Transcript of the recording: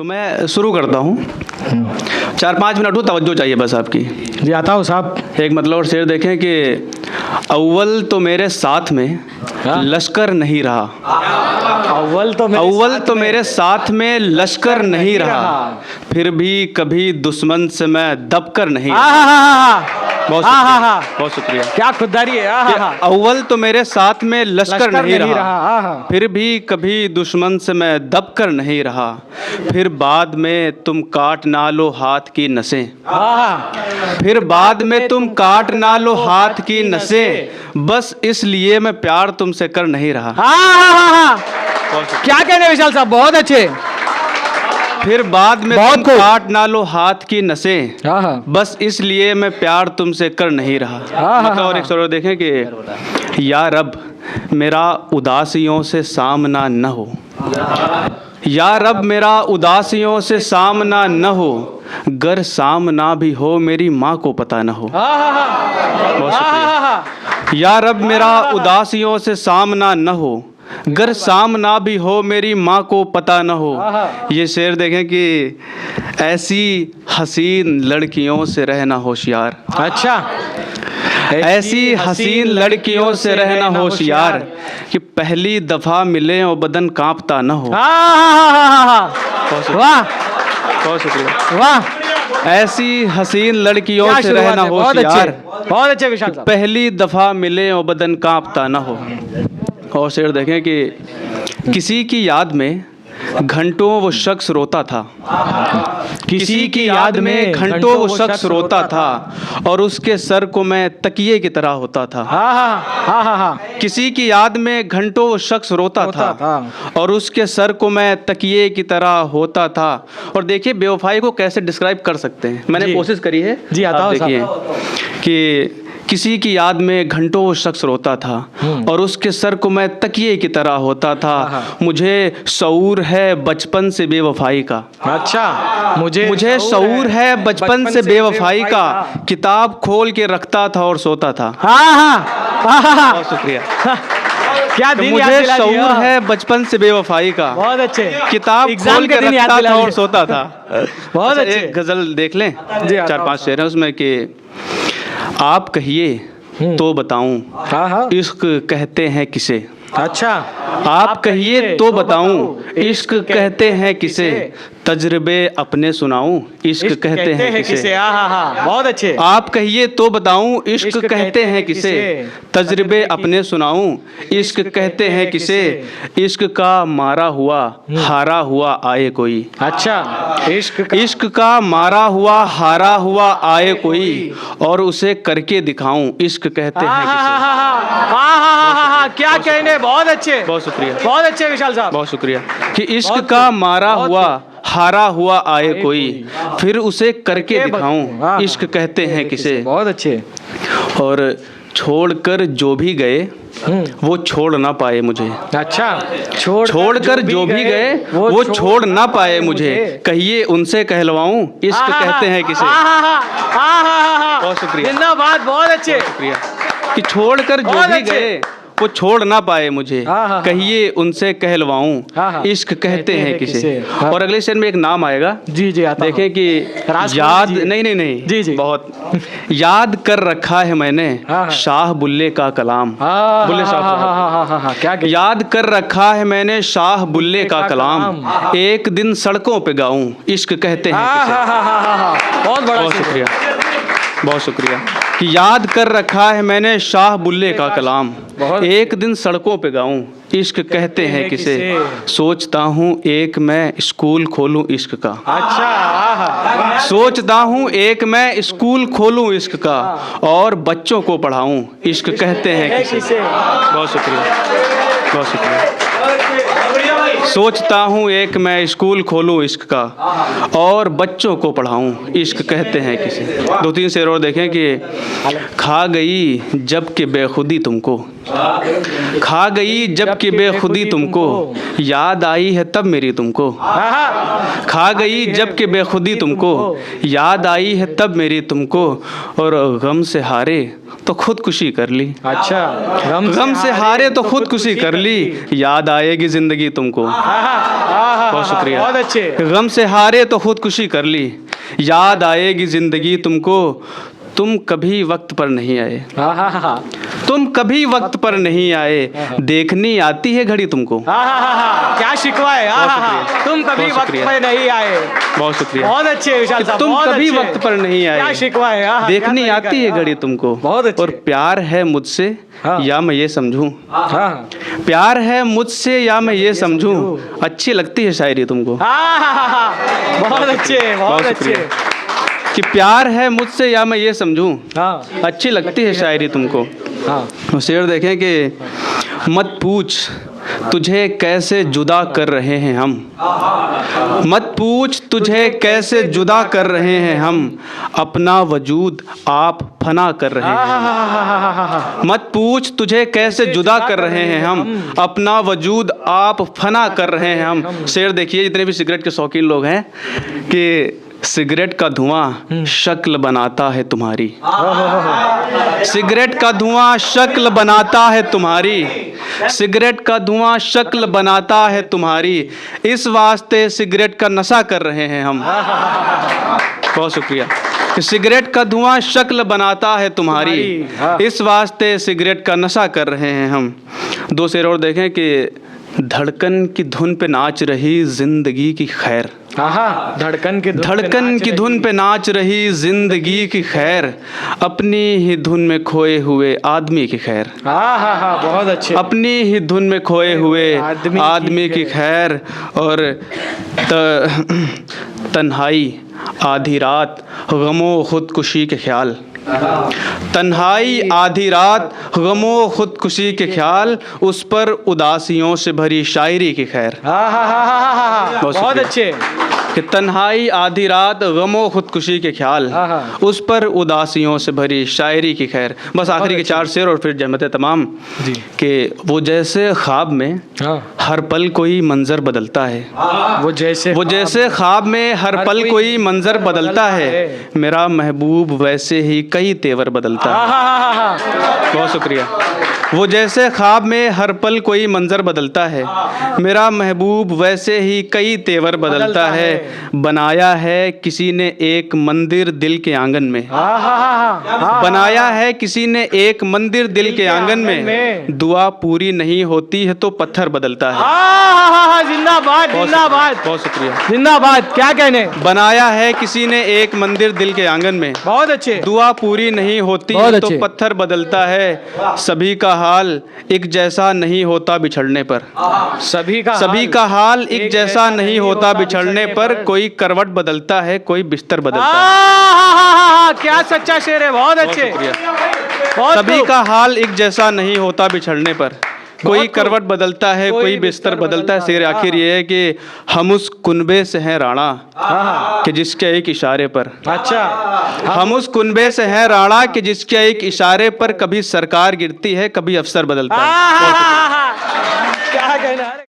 तो मैं शुरू करता हूँ। 4-5 मिनट हो, तवज्जो चाहिए बस आपकी। जी आता हूँ साहब। एक मतलब और शेर देखें कि अव्वल तो मेरे साथ में लश्कर नहीं रहा। अव्वल तो मेरे साथ में लश्कर नहीं रहा, फिर भी कभी दुश्मन से मैं दबकर नहीं रहा। बहुत शुक्रिया। क्या खुददारी है। कि अव्वल तो मेरे साथ में लश्कर नहीं रहा, फिर भी कभी दुश्मन से मैं दबकर नहीं रहा, फिर बाद में तुम काट ना लो हाथ की नसें, फिर बाद में तुम काट ना लो हाथ की नसें, बस इसलिए मैं प्यार तुमसे कर नहीं रहा। क्या कहने विशाल साहब, बहुत अच्छे। फिर बाद में तुम काट ना लो हाथ की नसें, बस इसलिए मैं प्यार तुमसे कर नहीं रहा। मतलब और एक शेर देखें कि या रब मेरा उदासियों से सामना न हो, या रब मेरा उदासियों से सामना न हो, गर सामना भी हो मेरी माँ को पता न हो। बहुत शुक्रिया। या रब मेरा उदासियों से सामना न हो, गर सामना भी हो मेरी माँ को पता न हो। ये शेर देखें कि ऐसी हसीन लड़कियों से रहना होशियार। अच्छा, ऐसी हसीन लड़कियों से रहना होशियार कि पहली दफा मिले और बदन कांपता न हो। वाह बहुत शुक्रिया। वाह, ऐसी हसीन लड़कियों से रहना होशियार, बहुत अच्छे विशाल साहब। पहली दफा मिले और बदन कांपता न हो। और शेर देखें कि किसी की याद में घंटों वो शख्स रोता था, किसी की याद में घंटों वो शख्स रोता था, और उसके सर को मैं तकिए की तरह होता था। किसी की याद में घंटों वो शख्स रोता था, और उसके सर को मैं तकिए की तरह होता था। और देखिए बेवफाई को कैसे डिस्क्राइब कर सकते हैं, मैंने कोशिश करी है। जी आता हूं। देखिए कि किसी की याद में घंटों वो शख्स रोता था, और उसके सर को मैं तकिए की तरह होता था। मुझे शऊर है बचपन से बेवफाई का। अच्छा, मुझे शऊर है बचपन से बेवफाई का, किताब खोल के रखता था और सोता था। बहुत शुक्रिया। क्या तो मुझे शऊर है बचपन से बेवफाई का, बहुत अच्छे, किताब खोल के रखता था और सोता था। बहुत अच्छे। एक गजल देख लें, 4-5 शेर है उसमें कि आप कहिए तो बताऊं इश्क कहते हैं किसे। अच्छा, आप कहिए तो बताऊं इश्क कहते हैं किसे, तजर्बे अपने सुनाऊं इश्क कहते हैं किसे। बहुत अच्छे। आप कहिए तो बताऊं इश्क कहते हैं किसे, तजर्बे अपने सुनाऊं इश्क कहते हैं किसे, इश्क का मारा हुआ हारा हुआ आए कोई। अच्छा, इश्क का मारा हुआ हारा हुआ आए कोई, और उसे करके दिखाऊं इश्क कहते हैं किसे। क्या कहने, बहुत अच्छे। बहुत शुक्रिया। बहुत अच्छे विशाल साहब, बहुत शुक्रिया। कि इश्क का मारा हुआ हारा हुआ आए कोई, फिर उसे करके दिखाऊं इश्क कहते हैं किसे। बहुत अच्छे। और छोड़कर जो भी गए वो छोड़ ना पाए मुझे। अच्छा, छोड़कर जो भी गए वो छोड़ ना पाए मुझे, कहिए उनसे कहलवाऊं इश्क कहते हैं किसे। बहुत शुक्रिया। जिंदाबाद, बहुत अच्छे। शुक्रिया। कि छोड़कर जो भी गए वो छोड़ ना पाए मुझे, कहिए उनसे कहलवाऊं इश्क कहते हैं किसे। और अगले शेर में एक नाम आएगा। जी जी आता। देखें कि याद नहीं जी जी, बहुत याद कर रखा है मैंने शाह बुल्ले का कलाम। बुल्ले शाह, क्या याद कर रखा है मैंने शाह बुल्ले का कलाम, एक दिन सड़कों पे गाऊं इश्क कहते हैं किसे। बहुत बड़ा शुक्रिया। बहुत शुक्रिया। कि याद कर रखा है मैंने शाह बुल्ले का कलाम, एक दिन सड़कों पे गाऊं इश्क कहते हैं किसे। सोचता हूँ एक मैं स्कूल खोलूं इश्क का। अच्छा, सोचता हूँ एक मैं स्कूल खोलूं इश्क का, और बच्चों को पढ़ाऊं इश्क कहते हैं किसे। बहुत शुक्रिया। बहुत शुक्रिया। सोचता हूँ एक मैं स्कूल खोलूं इश्क का, और बच्चों को पढ़ाऊं इश्क कहते हैं किसे। 2-3 शेर और देखें कि खा गई जब कि बेखुदी तुमको, खा गई जबकि बेखुदी तुमको, याद आई है तब मेरी तुमको। खा गई जबकि बेखुदी तुमको, याद आई है तब मेरी तुमको। और गम से हारे तो खुदकुशी कर ली। अच्छा, गम से हारे तो खुदकुशी कर ली, याद आएगी जिंदगी तुमको। बहुत शुक्रिया। बहुत अच्छे। गम से हारे तो खुदकुशी कर ली, याद आएगी जिंदगी तुमको। तुम कभी वक्त पर नहीं आए, तुम कभी वक्त पर नहीं आए, देखनी आती है घड़ी तुमको। क्या शिकवा है। तुम कभी वक्त पर नहीं आए। बहुत शुक्रिया। बहुत अच्छे विशाल साहब, तुम बहुत कभी अच्छे। वक्त पर नहीं आए, क्या शिकवा है। देखनी आती है घड़ी तुमको। बहुत अच्छे। और प्यार है मुझसे या मैं ये समझूं, प्यार है मुझसे या मैं ये समझूं, अच्छी लगती है शायरी तुमको। बहुत अच्छे, बहुत अच्छे। कि प्यार है मुझसे या मैं ये समझूं, अच्छी लगती है शायरी तुमको। शेर देखें कि मत पूछ तुझे कैसे जुदा कर रहे हैं हम, मत पूछ तुझे कैसे जुदा कर रहे हैं हम, अपना वजूद आप फना कर रहे हैं। मत पूछ तुझे कैसे जुदा कर रहे हैं हम, अपना वजूद आप फना कर रहे हैं हम। शेर देखिए, जितने भी सिगरेट के शौकीन लोग हैं, कि सिगरेट का धुआं शक्ल बनाता है तुम्हारी, सिगरेट का धुआं शक्ल बनाता है तुम्हारी, सिगरेट का धुआं शक्ल बनाता है तुम्हारी, इस वास्ते सिगरेट का नशा कर रहे हैं हम। बहुत शुक्रिया। कि सिगरेट का धुआं शक्ल बनाता है तुम्हारी, इस वास्ते सिगरेट का नशा कर रहे हैं हम। दो शेर और देखें कि धड़कन की धुन पे नाच रही जिंदगी की खैर, धड़कन की धुन पे नाच रही जिंदगी की खैर, अपनी ही धुन में खोए हुए आदमी की खैर। बहुत अच्छे। अपनी ही धुन में खोए हुए आदमी की खैर। और तन्हाई आधी रात गमो खुदकुशी के ख्याल, तन्हाई आधी रात गमो खुदकुशी के ख्याल, उस पर उदासियों से भरी शायरी की खैर। बहुत अच्छे। कि तन्हाई आधी रात गमो खुदकुशी के ख्याल, उस पर उदासियों से भरी शायरी की खैर। बस आखिरी के चार शेर और फिर जहमत तमाम। कि वो जैसे ख्वाब में हर पल कोई मंजर बदलता है, वो जैसे ख्वाब में हर पल कोई मंजर बदलता है, मेरा महबूब वैसे ही कई तेवर बदलता है। बहुत शुक्रिया। वो जैसे ख्वाब में हर पल कोई मंजर बदलता है, मेरा महबूब वैसे ही कई तेवर बदलता है। बनाया है किसी ने एक मंदिर दिल के आंगन में, बनाया है किसी ने एक मंदिर दिल के आंगन में, दुआ पूरी नहीं होती है तो पत्थर बदलता है। जिंदाबाद, जिंदाबाद। बहुत शुक्रिया। जिंदाबाद। क्या कहने। बनाया है किसी ने एक मंदिर दिल के आंगन में, बहुत अच्छे। दुआ पूरी नहीं होती है तो पत्थर बदलता है। सभी का हाल एक जैसा नहीं होता बिछड़ने पर, सभी का हाल एक जैसा नहीं होता बिछड़ने पर, कोई करवट बदलता है कोई बिस्तर बदलता है। क्या सच्चा शेर है। बहुत अच्छे। सभी का हाल एक जैसा नहीं होता बिछड़ने पर, कोई करवट बदलता है कोई बिस्तर बदलता है। शेर आखिर ये है कि हम उस कुनबे से हैं राणा कि जिसके एक इशारे पर, अच्छा, हम उस कुनबे से हैं राणा कि जिसके एक इशारे पर कभी सरकार गिरती है कभी अफसर बदलता है। क्या कहना है।